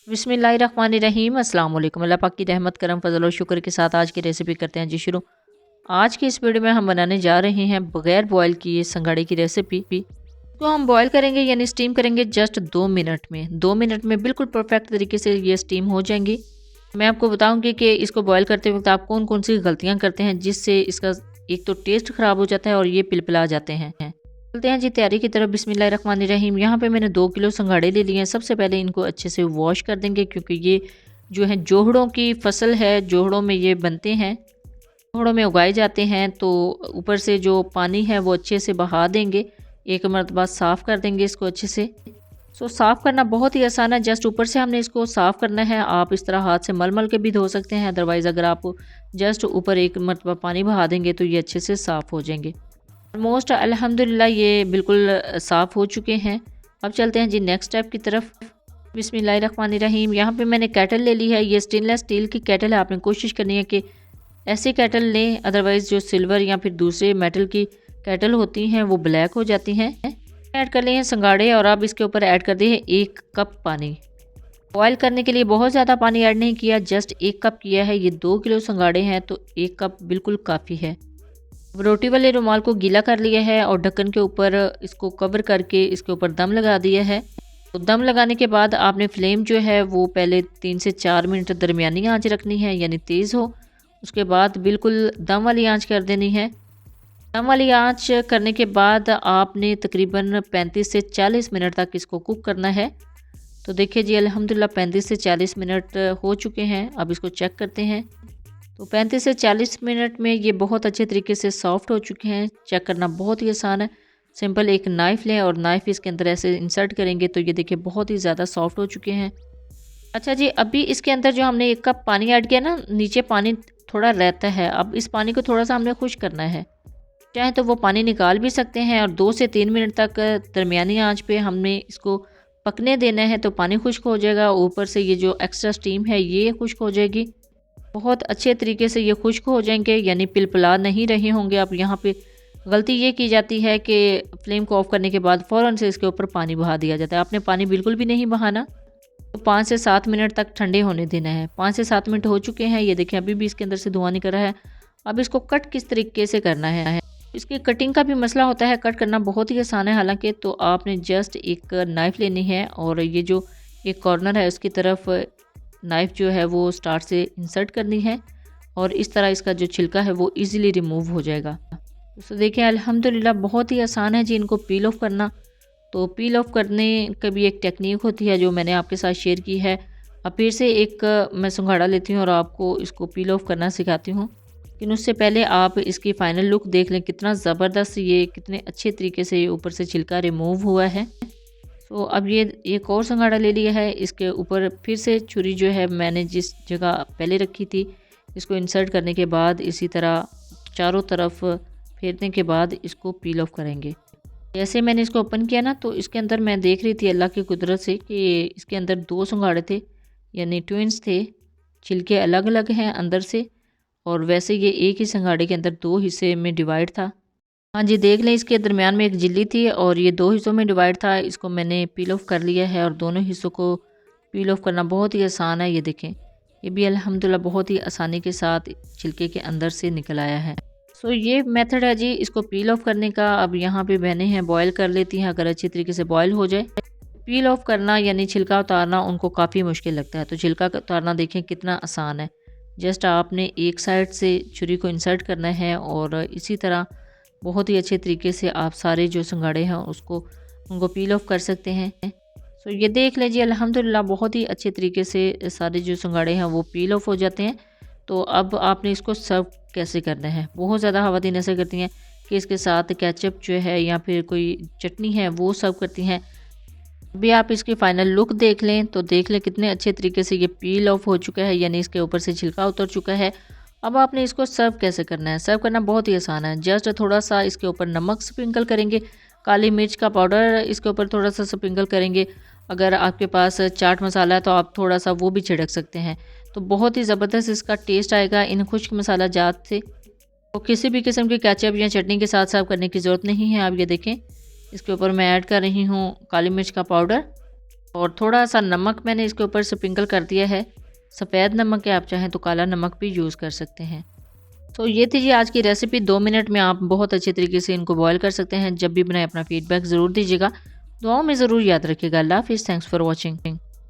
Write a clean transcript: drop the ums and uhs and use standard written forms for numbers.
बिस्मिल्लाहिर्रहमानिर्रहीम अस्सलाम वालेकुम। अल्लाह पाक की रहमत करम फजल और शुक्र के साथ आज की रेसिपी करते हैं जी शुरू। आज की इस वीडियो में हम बनाने जा रहे हैं बगैर बॉयल किए संगाड़े की रेसिपी। तो हम बॉयल करेंगे यानी स्टीम करेंगे जस्ट 2 मिनट में। 2 मिनट में बिल्कुल परफेक्ट तरीके से ये स्टीम हो जाएंगी। मैं आपको बताऊंगी कि इसको बॉयल करते वक्त आप कौन कौन सी गलतियाँ करते हैं जिससे इसका एक तो टेस्ट ख़राब हो जाता है और ये पिलपिला जाते हैं। चलते हैं जी तैयारी की तरफ। बिस्मिल्लाहिर्रहमानिर्रहीम। यहाँ पे मैंने 2 किलो संघाड़े ले लिए हैं। सबसे पहले इनको अच्छे से वॉश कर देंगे क्योंकि ये जो है जोहड़ों की फसल है, जोहड़ों में ये बनते हैं, जोहड़ों में उगाए जाते हैं। तो ऊपर से जो पानी है वो अच्छे से बहा देंगे, एक मरतबा साफ़ कर देंगे इसको अच्छे से। साफ़ करना बहुत ही आसान है, जस्ट ऊपर से हमने इसको साफ़ करना है। आप इस तरह हाथ से मल मल के भी धो सकते हैं, अदरवाइज़ अगर आप जस्ट ऊपर एक मरतबा पानी बहा देंगे तो ये अच्छे से साफ़ हो जाएंगे। ऑलमोस्ट अल्हम्दुलिल्लाह ये बिल्कुल साफ़ हो चुके हैं। अब चलते हैं जी नेक्स्ट स्टेप की तरफ। बिस्मिल्लाहिर्रहमानिर्रहीम। यहाँ पे मैंने केटल ले ली है, ये स्टेनलेस स्टील की केटल है। आपने कोशिश करनी है कि ऐसी केटल लें, अदरवाइज़ जो सिल्वर या फिर दूसरे मेटल की केटल होती हैं वो ब्लैक हो जाती हैं। ऐड कर लिए हैं संगाड़े और अब इसके ऊपर ऐड कर दिए 1 कप पानी। बॉयल करने के लिए बहुत ज़्यादा पानी ऐड नहीं किया, जस्ट 1 कप किया है। ये 2 किलो संगाड़े हैं तो 1 कप बिल्कुल काफ़ी है। रोटी वाले रुमाल को गीला कर लिया है और ढक्कन के ऊपर इसको कवर करके इसके ऊपर दम लगा दिया है। तो दम लगाने के बाद आपने फ्लेम जो है वो पहले 3 से 4 मिनट दरमियानी आंच रखनी है, यानी तेज़ हो। उसके बाद बिल्कुल दम वाली आंच कर देनी है। दम वाली आंच करने के बाद आपने तकरीबन 35 से 40 मिनट तक इसको कुक करना है। तो देखिए जी अल्हम्दुलिल्लाह 35 से 40 मिनट हो चुके हैं। अब इसको चेक करते हैं। तो 35 से 40 मिनट में ये बहुत अच्छे तरीके से सॉफ्ट हो चुके हैं। चेक करना बहुत ही आसान है, सिंपल एक नाइफ़ लें और नाइफ़ इसके अंदर ऐसे इंसर्ट करेंगे तो ये देखिए बहुत ही ज़्यादा सॉफ्ट हो चुके हैं। अच्छा जी, अभी इसके अंदर जो हमने 1 कप पानी ऐड किया ना, नीचे पानी थोड़ा रहता है। अब इस पानी को थोड़ा सा हमने खुश्क करना है। चाहे तो वो पानी निकाल भी सकते हैं और 2 से 3 मिनट तक दरमियानी आंच पे हमने इसको पकने देना है। तो पानी खुश्क हो जाएगा, ऊपर से ये जो एक्स्ट्रा स्टीम है ये खुश्क हो जाएगी। बहुत अच्छे तरीके से ये खुश्क हो जाएंगे, यानी पिलपिला नहीं रहे होंगे। अब यहाँ पे गलती ये की जाती है कि फ्लेम को ऑफ करने के बाद फ़ौरन से इसके ऊपर पानी बहा दिया जाता है। आपने पानी बिल्कुल भी नहीं बहाना। तो 5 से 7 मिनट तक ठंडे होने देना है। 5 से 7 मिनट हो चुके हैं, ये देखिए अभी भी इसके अंदर से धुआं निकल रहा है। अब इसको कट किस तरीके से करना है, इसकी कटिंग का भी मसला होता है। कट करना बहुत ही आसान है हालांकि। तो आपने जस्ट एक नाइफ़ लेनी है और ये जो एक कॉर्नर है उसकी तरफ नाइफ़ जो है वो स्टार्ट से इंसर्ट करनी है और इस तरह इसका जो छिलका है वो इजीली रिमूव हो जाएगा। तो देखिए अल्हम्दुलिल्लाह बहुत ही आसान है जी इनको पील ऑफ करना। तो पील ऑफ करने की भी एक टेक्निक होती है जो मैंने आपके साथ शेयर की है। अब फिर से एक मैं संघाड़ा लेती हूँ और आपको इसको पील ऑफ करना सिखाती हूँ। लेकिन उससे पहले आप इसकी फ़ाइनल लुक देख लें, कितना ज़बरदस्त ये कितने अच्छे तरीके से ऊपर से छिलका रिमूव हुआ है। तो अब ये एक और संघाड़ा ले लिया है, इसके ऊपर फिर से छुरी जो है मैंने जिस जगह पहले रखी थी इसको इंसर्ट करने के बाद इसी तरह चारों तरफ फेरने के बाद इसको पील ऑफ करेंगे। जैसे मैंने इसको ओपन किया ना तो इसके अंदर मैं देख रही थी अल्लाह की कुदरत से कि इसके अंदर 2 संघाड़े थे, यानी ट्विंस थे। छिलके अलग अलग हैं अंदर से और वैसे ये एक ही संघाड़े के अंदर 2 हिस्से में डिवाइड था। हाँ जी, देख लें इसके दरमियान में एक झिल्ली थी और ये 2 हिस्सों में डिवाइड था। इसको मैंने पील ऑफ कर लिया है और दोनों हिस्सों को पील ऑफ करना बहुत ही आसान है। ये देखें, ये भी अल्हम्दुलिल्लाह बहुत ही आसानी के साथ छिलके के अंदर से निकल आया है। ये मेथड है जी इसको पील ऑफ करने का। अब यहाँ पे बहने हैं बॉयल कर लेती हैं, अगर अच्छी तरीके से बॉयल हो जाए। पील ऑफ करना यानी छिलका उतारना उनको काफ़ी मुश्किल लगता है, तो छिलका उतारना देखें कितना आसान है। जस्ट आपने एक साइड से छुरी को इंसर्ट करना है और इसी तरह बहुत ही अच्छे तरीके से आप सारे जो संगाड़े हैं उनको पील ऑफ कर सकते हैं। ये देख लीजिए अल्हम्दुलिल्लाह बहुत ही अच्छे तरीके से सारे जो संगाड़े हैं वो पील ऑफ हो जाते हैं। तो अब आपने इसको सर्व कैसे करना है। बहुत ज़्यादा ख़वातीन ऐसे करती हैं कि इसके साथ केचप जो है या फिर कोई चटनी है वो सर्व करती हैं। अभी आप इसकी फ़ाइनल लुक देख लें तो देख लें कितने अच्छे तरीके से ये पील ऑफ हो चुका है, यानी इसके ऊपर से छिलका उतर चुका है। अब आपने इसको सर्व कैसे करना है। सर्व करना बहुत ही आसान है, जस्ट थोड़ा सा इसके ऊपर नमक स्प्रिंकल करेंगे, काली मिर्च का पाउडर इसके ऊपर थोड़ा सा स्प्रिंकल करेंगे। अगर आपके पास चाट मसाला है तो आप थोड़ा सा वो भी छिड़क सकते हैं। तो बहुत ही ज़बरदस्त इसका टेस्ट आएगा इन खुश्क मसाला जात से। तो किसी भी किस्म की केचप या चटनी के साथ सर्व करने की ज़रूरत नहीं है। आप ये देखें, इसके ऊपर मैं ऐड कर रही हूँ काली मिर्च का पाउडर और थोड़ा सा नमक मैंने इसके ऊपर स्प्रिंकल कर दिया है। सफ़ेद नमक है, आप चाहें तो काला नमक भी यूज़ कर सकते हैं। तो ये थी जी आज की रेसिपी। 2 मिनट में आप बहुत अच्छे तरीके से इनको बॉयल कर सकते हैं। जब भी बनाए अपना फीडबैक ज़रूर दीजिएगा। दुआओं में ज़रूर याद रखिएगा। अल्लाह हाफ़िज़। Thanks for watching.